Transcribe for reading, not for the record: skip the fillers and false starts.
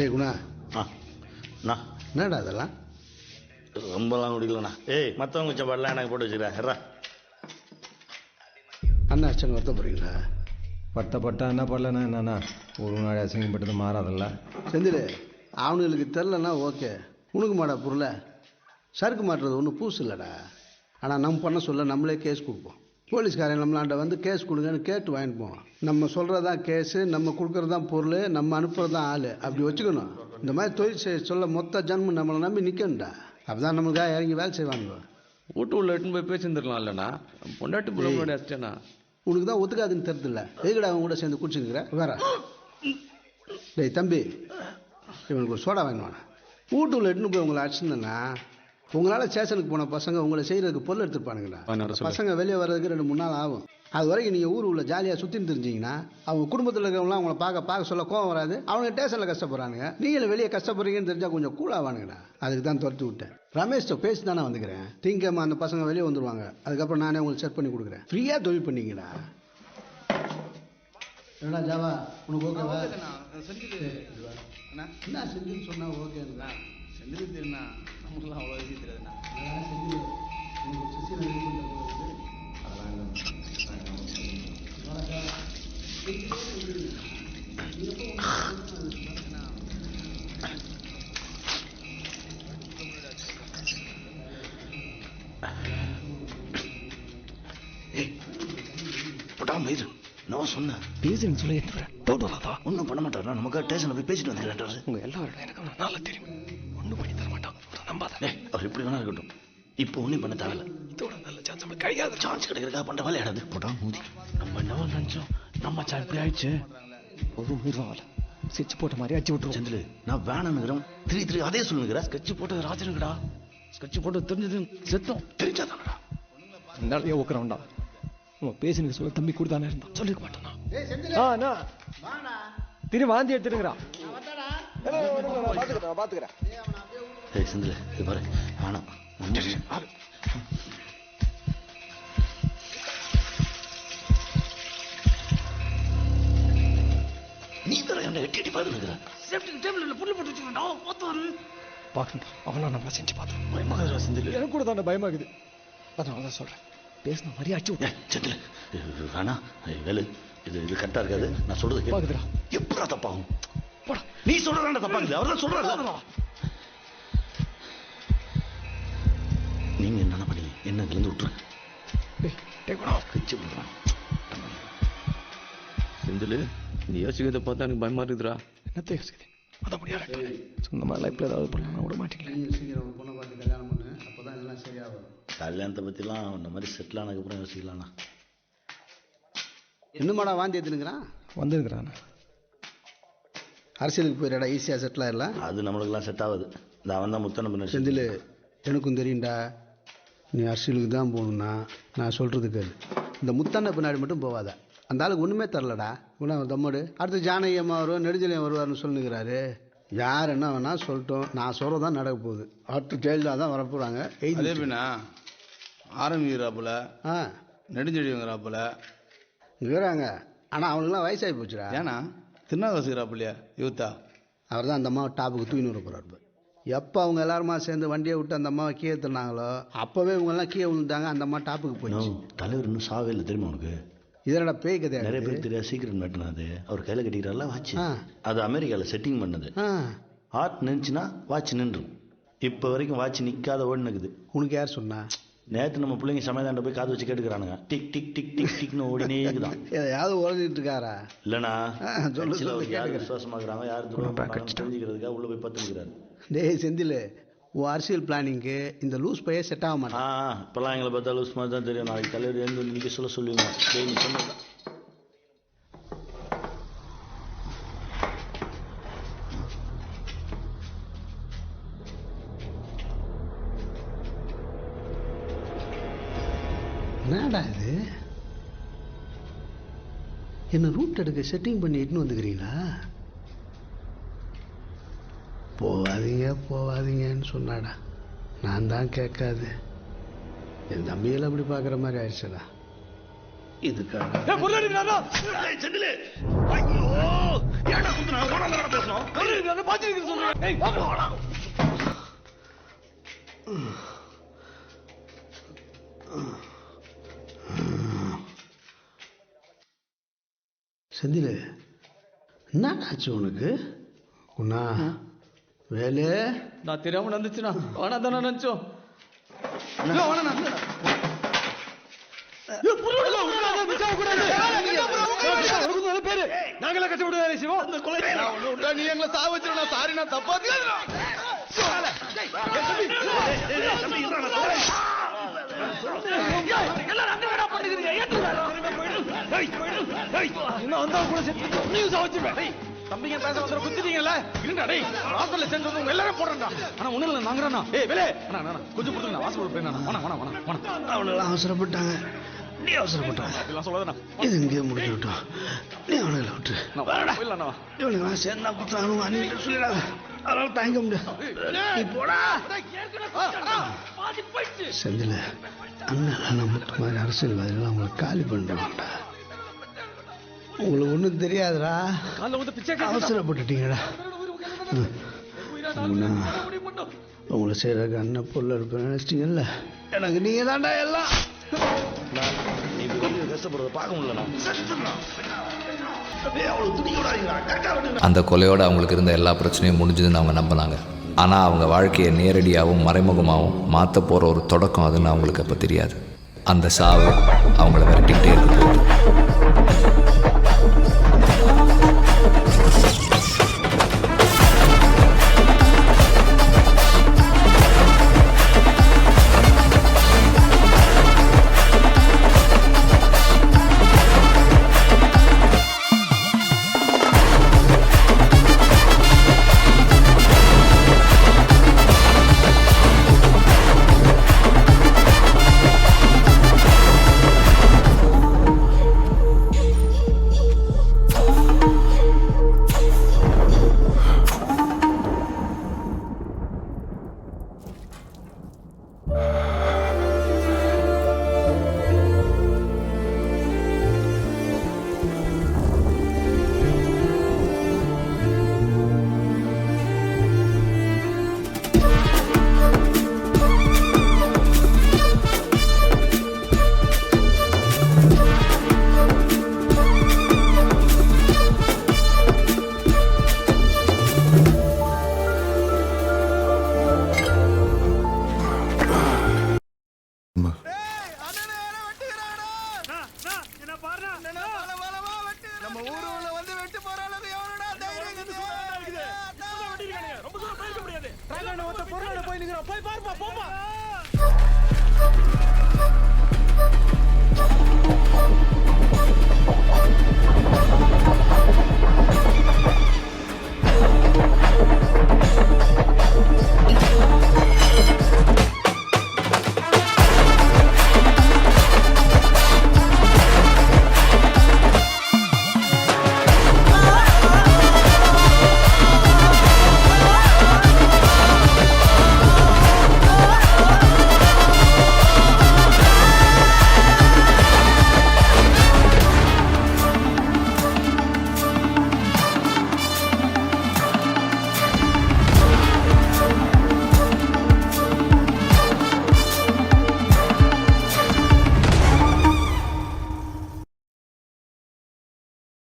டேய் குணா, அண்ணா என்னடா அதெல்லாம்? ரொம்பலாம் முடியலண்ணா. ஏய் மற்றவங்க சாப்பாடுலாம் எனக்கு போட்டு வச்சுக்கிறேன். அண்ணா அச்சன் வருத்த போகிறீங்களா? பட்டா என்ன பண்ணலண்ணா என்னண்ணா ஒரு நாள் அசிங்கப்பட்டது மாறாதில்ல. செந்தில், அவனுங்களுக்கு தெரிலன்னா ஓகே, உனக்கு மாடா பொருளை சறுக்கு மாட்டுறது ஒன்றும் பூசு இல்லைடா. ஆனால் நம்ம பண்ண சொல்ல நம்மளே கேஸ் கொடுப்போம். போலீஸ்காரன் நம்மளாண்ட வந்து கேஸ் கொடுங்கன்னு கேட்டு வாங்கிப்போம். நம்ம சொல்கிறது தான் கேஸு, நம்ம கொடுக்குறது தான் பொருள், நம்ம அனுப்புறது தான் ஆள். அப்படி வச்சுக்கணும். இந்த மாதிரி தொழில் செய்ய சொல்ல மொத்த ஜன்மம் நம்மளை நம்பி நிற்கணும்டா. அப்பதான் நம்மளுக்காக இறங்கி வேலை செய்வாங்க. வீட்டு உள்ள எட்டுன்னு போய் பேசியிருந்துருக்கலாம் இல்லைண்ணா. பொண்டாட்டி புள்ள முன்னாடி அடிச்சேண்ணா. உனக்கு தான் ஒத்துக்காதுன்னு தெரியுதுல்ல, எதுக்கடா அவங்க கூட சேர்ந்து குடிச்சுங்கிற வேற? டேய் தம்பி, இவனுக்கு ஒரு சோடா வாங்கினான். வீட்டு உள்ள எட்டுன்னு போய் உங்களை அடிச்சுருந்தேன்னா உங்களால் ஸ்டேஷனுக்கு போன பசங்க உங்களை செய்கிறதுக்கு பொருள் எடுத்துருப்பானுங்களா? பசங்க வெளியே வர்றதுக்கு 2-3 நாள் ஆகும். அது வரைக்கும் நீங்கள் ஊர் உள்ள ஜாலியாக சுற்றின்னு தெரிஞ்சிங்கன்னா அவங்க குடும்பத்தில் இருக்கிறவங்களாம் அவங்கள பார்க்க சொல்ல கோவம் வராது. அவங்க ஸ்டேஷனில் கஷ்டப்படுறானுங்க, நீங்களும் வெளியே கஷ்டப்படுறீங்கன்னு தெரிஞ்சால் கொஞ்சம் கூலாவானுங்கடா. அதுக்கு தான் துரத்தி விட்டேன். ரமேஷ்ட பேசி தானே வந்துக்கிறேன். திங்கம்மா அந்த பசங்க வெளியே வந்துடுவாங்க. அதுக்கப்புறம் நானே உங்களுக்கு செட் பண்ணி கொடுக்குறேன். ஃப்ரீயாக தொழில் பண்ணிங்கடா. என்னடா ஜாவா, உனக்கு ஓகேவா? என்ன செஞ்சுன்னு சொன்னால் ஓகேங்களா? செந்தில் தெரியுண்ணா, நமக்குலாம் அவ்வளோ விஷயம் தெரியாதுண்ணா. நான் சொன்னேன் பேசுன்னு சொல்லி டவுட் வராதா? ஒன்றும் பண்ண மாட்டாரா? நமக்கு ஸ்டேஷனில் போய் பேசிட்டு வந்துடுறாரு. உங்க எல்லாரும் எனக்கு நல்லா தெரியும். ஒன்றும் பண்ணி தர மாட்டாங்க, நம்பாத. அவர் எப்படி வேணா இருக்கட்டும், இப்போ ஒன்றும் பண்ண தேவையில்ல. இதோட நல்ல சான்ஸ் நம்மளுக்கு கிடைக்காது. சான்ஸ் கிடைக்கிறதா பண்ணுற வேலை ஆடாது. போட்டா மூதி. நம்ம என்ன நினைச்சோம், நம்ம சான் இப்படி ஆயிடுச்சு. ஒரு உயிர்வாவில் ஸ்கெட்ச் போட்ட மாதிரி அடிச்சு விட்டுருவோம். செந்தில், நான் வேணுங்கிறோம் 3 அதே சொல்லுங்கிறேன். ஸ்கெட்ச் போட்டது ராஜனுக்குடா. ஸ்கெட்ச் போட்டு தெரிஞ்சது செத்தோம். தெரிஞ்சாதானடா நிறைய ஓக்குறவன்டா. உன் பேசினுக்கு சொல்ல தம்பி கொடுத்தானே இருந்தான், சொல்லிருக்க மாட்டானா? திரு வாந்தி எடுத்துருங்கிறா. பாத்துக்கிறேன். ஏய் செந்தில், இது பாரு, வேணாம். நீ தர என்ன எட்டி பாருங்கிற சேஃப்டி டேபிள்ல புல்லு போட்டு வச்சுக்கடா. பாத்தாரு பாக்கண்டா, அவனா நம்ம செஞ்சு பார்த்தோம். பயமாகுதுடா செந்தில். எனக்கு கூட தான் பயமாகுது. அதனால தான் சொல்றேன், பேசின மாதிரி அடிச்சு விட்டு. செந்தில் வேணா, வேலு இது கரெக்டா இருக்காது. நான் சொல்றது கேக்குதுடா. எப்படா தப்பாகும்? போடா, நீ சொல்றதாண்டா தப்பாகுது. அவர்தான் சொல்றாரு. நீங்க என்ன பண்ணீங்க? என்ன இதுல இருந்து விட்டுருங்க. கட்சி பண்றான் செந்தில், நீ யோசிக்கிறத பார்த்தா எனக்கு பயமா இருக்குதுடா. என்னத்தை யோசிக்குது? அதான் முடியாது. சொந்தமா லைஃப்ல ஏதாவது பண்ணலாம் விட மாட்டீங்களா? சீக்கிரம் ஒரு பொண்ணை பார்த்து கல்யாணம் பண்ணு, அப்போதான் எல்லாம் சரியாகும். கல்யாணத்தை பற்றிலாம் இந்த மாதிரி செட்டில் ஆனதுக்கப்புறம் யோசிக்கலாம்ண்ணா. இன்னுமாடா வாந்தி எடுத்துனுங்கிறான்? வந்துருக்குறான். அரசியலுக்கு போயிடா, ஈஸியாக செட்டில் ஆகிடலாம். அது நம்மளுக்கெல்லாம் செட் ஆகுது. இந்த அவன் தான் முத்தனை பண்ண. செந்தில், எனக்கும் தெரியும்டா, நீ அரசியலுக்கு தான் போகணுன்னா நான் சொல்கிறது கேளு. இந்த முத்தண்ணை பின்னாடி மட்டும் போவாத. அந்த ஆளுக்கு ஒன்றுமே தரலடா. இவ்வளோ தம்மடு. அடுத்து ஜானகி அம்மா வருவார், நெடுஞ்சலையம் வருவார்னு சொல்லுங்கிறாரு. யார் என்ன வேணா சொல்லட்டும், நான் சொல்கிறது தான் நடக்க போகுது. அடுத்து ஜெயலலிதா தான் வரப்போகிறாங்க. அதே பின்னா ஆரம்பிக்கிறாப்புல, நெடுஞ்செழிங்கிறாப்புல இருக்கிறாங்க. ஆனால் அவனுக்குலாம் வயசாகி போச்சுடா. ஏன்னா திருநாகசிக்கிறாப்புலையா யூத்தா? அவர் தான் அந்த அம்மாவை டாப்புக்கு தூக்கின்னு வர போகிறாரு. எப்போ அவங்க எல்லாருமா சேர்ந்து வண்டியை விட்டு அந்த அம்மாவை கீழே தந்தாங்களோ அப்போவே இவங்கெல்லாம் கீழே விழுந்தாங்க. அந்த அம்மா டாப்புக்கு போயிடுச்சு. தலைவர் இன்னும் சாவே இல்லை தெரியுமா உனக்கு? இதனோட பேய் கதை. நிறைய பேர் தெரியாது. சீக்கிரம் மேட்டினது அவர் கையில் கட்டிக்கிறாருல வாட்ச். அது அமெரிக்காவில் செட்டிங் பண்ணது. ஹார்ட் நின்றுச்சுன்னா வாட்ச் நின்றும். இப்போ வரைக்கும் வாட்ச் நிற்காத ஓடி நிற்குது. உனக்கு யார் சொன்னா? நேற்று நம்ம பிள்ளைங்க சமயதாண்ட போய் காது வச்சு கேட்டுக்கிறானுங்க. டிக் டிக் டிக் டிக் டிக்னு ஓடினே இருக்குதான். எதையாவது ஓடிட்டு இருக்காரா? இல்லைண்ணா, யார் விசுவாசமாக்குறாங்க யார் தெரிஞ்சுக்கிறதுக்காக உள்ள போய் பார்த்துக்கிறாரு. டேய் செந்தில், உன் அரசியல் பிளானிங்கு இந்த லூஸ் பையே செட் ஆக மாட்டான். இப்போல்லாம் எங்களை பார்த்தா லூஸ் மாதிரி தான் தெரியும். நாளைக்கு தலைவர் எழுந்து நிற்க சொல்லுவீங்க. நீ சொன்னதான். என்னடா இது? என்ன ரூட் எடுக்க செட்டிங் பண்ணி இட்டுன்னு வந்துக்கிறீங்களா? போவாதீங்கன்னு சொன்னாடா. நான் தான் கேட்காது. என் தம்பியில் அப்படி பார்க்குற மாதிரி ஆயிடுச்சுடா. இதுக்காக ஏன்டா குத்துனா ஓடாம பேசணும் பாத்துட்டு சொல்றேன் ஏய் வாடா செந்தில் என்னாச்சு உனக்கு குண்ணா வேலு நான் தெரியாம நடந்துச்சுண்ணா வேணா தானே நினைச்சோம் நாங்களே கஷ்டப்பட்டு சிவம் நீ எங்களை சா வச்சிருந்தா சாரி நான் தப்பா தம்பிங்க பேச வந்து குத்திட்டீங்கல்ல இல்லடா டேய் ஹாஸ்பிடல்ல சென்று வந்து எல்லாரும் போறேன்டா ஆனா ஒண்ணு இல்ல நாங்கறனா ஏய் வேலே அண்ணா கொஞ்சம் புடுங்க வாசல் போய் நான் வேணா அவளெல்லாம் அவசரப்பட்டாங்க நீ அவசரப்பட்டாங்க இதெல்லாம் சொல்லாதடா இது இங்கே முடிச்சு விட்டோம் நீ அவனுங்களை விட்டு இல்லண்ணா இவனுங்களாம் சேர்ந்தா குத்தானுங்க நீ சொல்லிடாத அதனால தாங்க முடியாது நீ போடா செந்தில் அண்ணன் முட்டு மாதிரி அரசியல்வாதிகள் அவங்களை காலி பண்ணிடுவாங்கடா உங்களுக்கு ஒன்றும் தெரியாதுடா அவசரப்பட்டுட்டீங்கடா உங்களை செய்யறதுக்கு அண்ணன் பொருள் இருப்பேன் நினைச்சிட்டீங்கல்ல எனக்கு நீங்க தாண்டா எல்லாம் நீ கஷ்டப்படுறத பார்க்க முடியலண்ணா அந்த கொலையோடு அவங்களுக்கு இருந்த எல்லா பிரச்சனையும் முடிஞ்சதுன்னு அவங்க நம்பினாங்க. ஆனால் அவங்க வாழ்க்கையை நேரடியாகவும் மறைமுகமாகவும் மாற்ற போகிற ஒரு தொடக்கம் அதுன்னு அவங்களுக்கு அப்போ தெரியாது. அந்த சாவு அவங்கள விரட்டிக்கிட்டே இருக்க போகுது. போய் பாருப்பா போப்பா